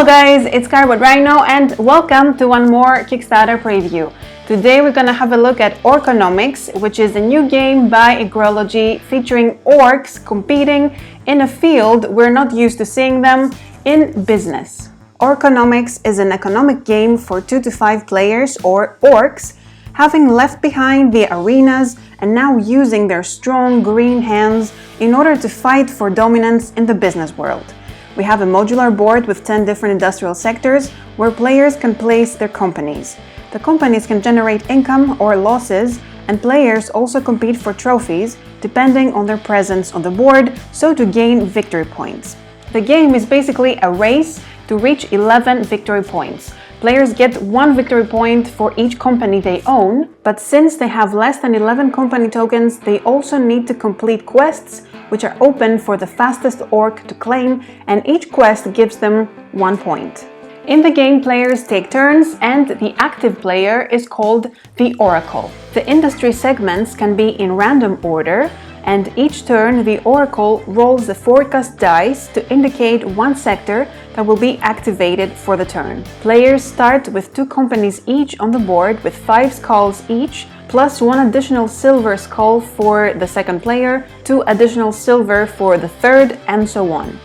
Hello guys, it's Car with Rhino and welcome to one more Kickstarter preview. Today we're gonna have a look at Orconomics, which is a new game by Agrology featuring orcs competing in a field we're not used to seeing them in business. Orconomics is an economic game for 2 to 5 players or orcs, having left behind the arenas and now using their strong green hands in order to fight for dominance in the business world. We have a modular board with 10 different industrial sectors where players can place their companies. The companies can generate income or losses, and players also compete for trophies depending on their presence on the board, so to gain victory points. The game is basically a race to reach 11 victory points. Players get 1 victory point for each company they own, but since they have less than 11 company tokens, they also need to complete quests which are open for the fastest orc to claim, and each quest gives them 1 point. In the game, players take turns and the active player is called the Oracle. The industry segments can be in random order, and each turn the Oracle rolls the forecast dice to indicate one sector that will be activated for the turn. Players start with 2 companies each on the board with 5 skulls each, plus 1 additional silver skull for the second player, 2 additional silver for the third, and so on.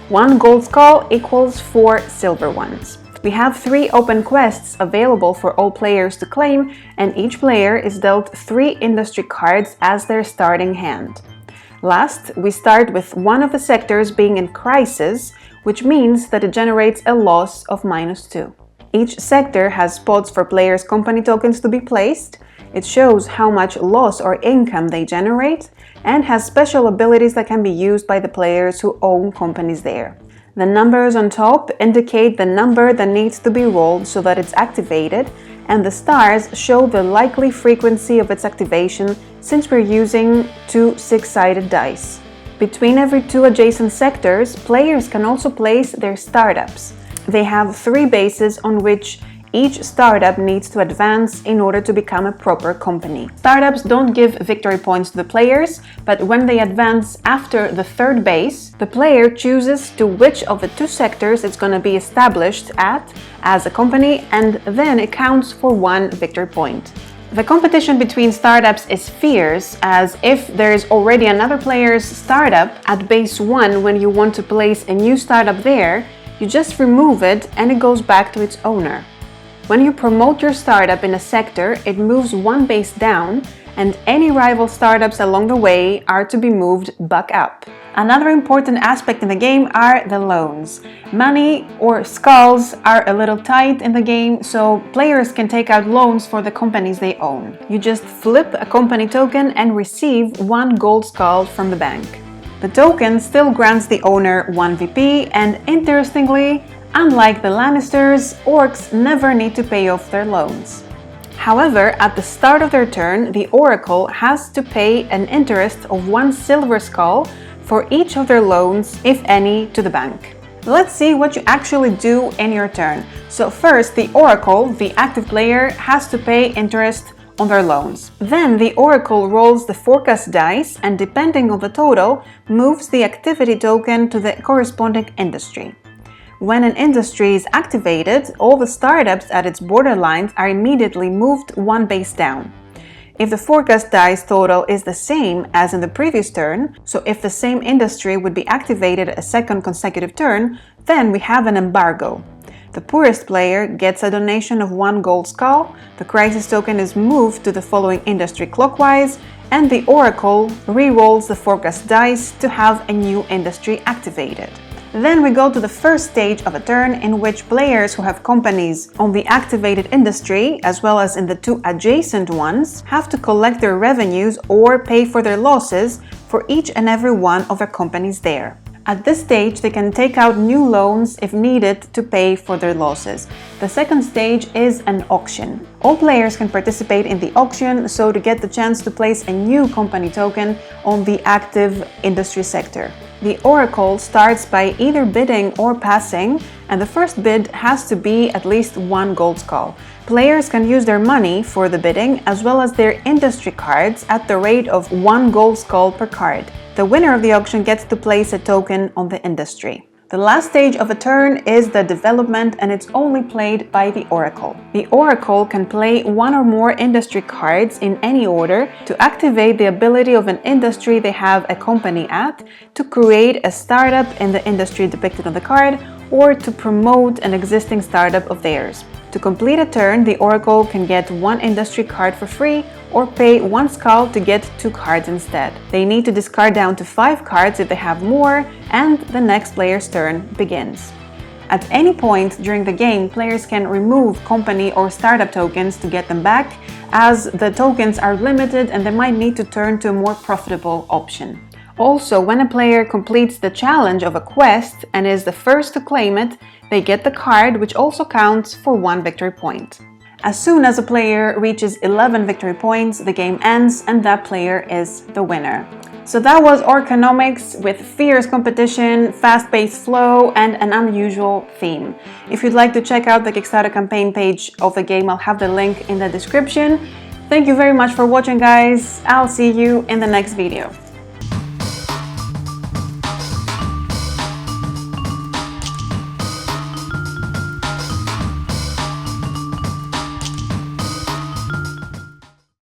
1 gold skull equals 4 silver ones. We have 3 open quests available for all players to claim, and each player is dealt 3 industry cards as their starting hand. Last, we start with one of the sectors being in crisis, which means that it generates a loss of -2. Each sector has spots for players' company tokens to be placed. It shows how much loss or income they generate, and has special abilities that can be used by the players who own companies there. The numbers on top indicate the number that needs to be rolled so that it's activated, and the stars show the likely frequency of its activation since we're using 2 6-sided dice. Between every 2 adjacent sectors, players can also place their startups. They have 3 bases on which each startup needs to advance in order to become a proper company. Startups don't give victory points to the players, but when they advance after the 3rd base, the player chooses to which of the 2 sectors it's going to be established at as a company, and then it counts for 1 victory point. The competition between startups is fierce, as if there is already another player's startup at base 1 when you want to place a new startup there, you just remove it and it goes back to its owner. When you promote your startup in a sector, it moves 1 base down, and any rival startups along the way are to be moved back up. Another important aspect in the game are the loans. Money or skulls are a little tight in the game, so players can take out loans for the companies they own. You just flip a company token and receive 1 gold skull from the bank. The token still grants the owner 1 VP, and interestingly, unlike the Lannisters, orcs never need to pay off their loans. However, at the start of their turn, the Oracle has to pay an interest of 1 silver skull for each of their loans, if any, to the bank. Let's see what you actually do in your turn. So first, the Oracle, the active player, has to pay interest on their loans. Then the Oracle rolls the forecast dice and, depending on the total, moves the activity token to the corresponding industry. When an industry is activated, all the startups at its borderlines are immediately moved 1 base down. If the forecast dice total is the same as in the previous turn, so if the same industry would be activated a 2nd consecutive turn, then we have an embargo. The poorest player gets a donation of 1 gold skull, the crisis token is moved to the following industry clockwise, and the Oracle re-rolls the forecast dice to have a new industry activated. Then we go to the first stage of a turn, in which players who have companies on the activated industry, as well as in the 2 adjacent ones, have to collect their revenues or pay for their losses for each and every one of their companies there. At this stage, they can take out new loans if needed to pay for their losses. The second stage is an auction. All players can participate in the auction, so to get the chance to place a new company token on the active industry sector. The Oracle starts by either bidding or passing, and the first bid has to be at least 1 gold skull. Players can use their money for the bidding as well as their industry cards at the rate of 1 gold skull per card. The winner of the auction gets to place a token on the industry. The last stage of a turn is the development, and it's only played by the Oracle. The Oracle can play one or more industry cards in any order to activate the ability of an industry they have a company at, to create a startup in the industry depicted on the card, or to promote an existing startup of theirs. To complete a turn, the Oracle can get one industry card for free or pay 1 skull to get 2 cards instead. They need to discard down to 5 cards if they have more, and the next player's turn begins. At any point during the game, players can remove company or startup tokens to get them back, as the tokens are limited and they might need to turn to a more profitable option. Also, when a player completes the challenge of a quest and is the first to claim it, they get the card, which also counts for 1 victory point. As soon as a player reaches 11 victory points, the game ends and that player is the winner. So that was Orconomics, with fierce competition, fast-paced flow, and an unusual theme. If you'd like to check out the Kickstarter campaign page of the game, I'll have the link in the description. Thank you very much for watching, guys. I'll see you in the next video.